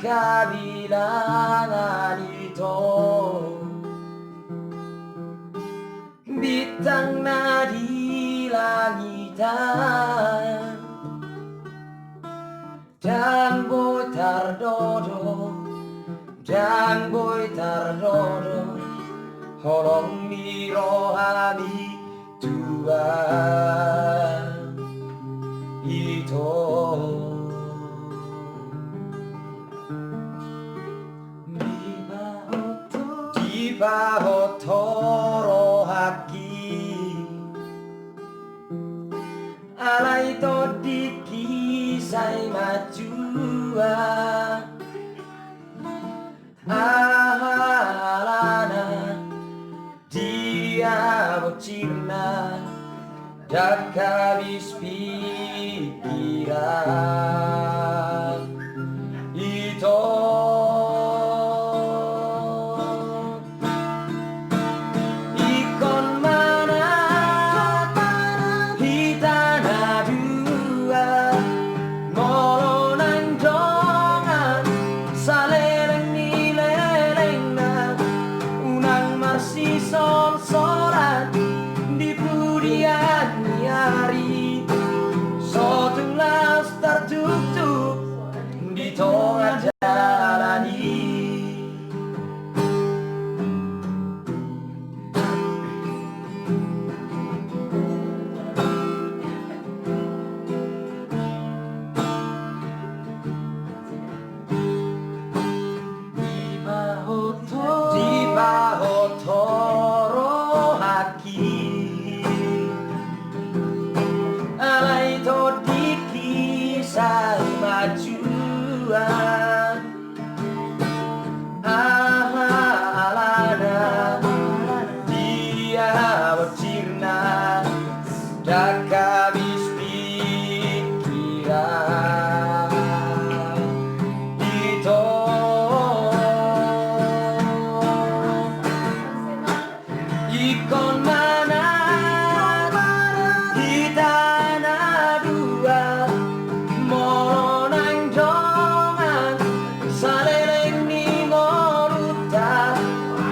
kabilangan ito, bintang na di langitan, dan boy tardodo, dan boy tardodo, holong miro abi Tuhan ito. Di bahotoro haki alay to di kisay majua ahalana dia bocina dan habis pikiran itu. Sol-solan di kemudian hari, sotulas tertutup di tengah jalani. Di bahotoro haki alay to di kisah majuan ahalana dia bercirna dak habis pikiran itu. Ikon mana di tanah dua, moro nang jongan saleleng ni moluta,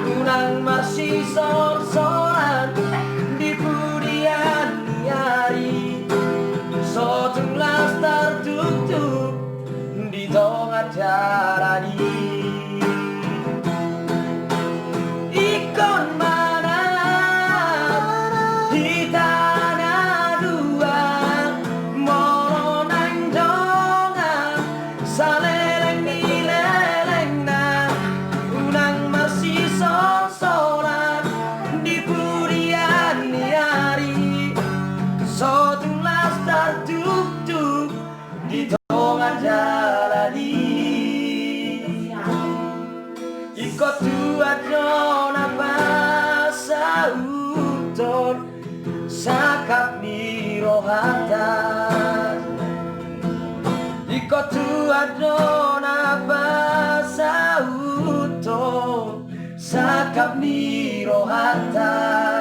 unang masih sol-solan di kemudian hari, sotulas tertutup di tengah jalani. Ikon di tengah jalani, ikut dua nona basa uton sakap miro hata, ikut dua nona basa uton sakap miro hata.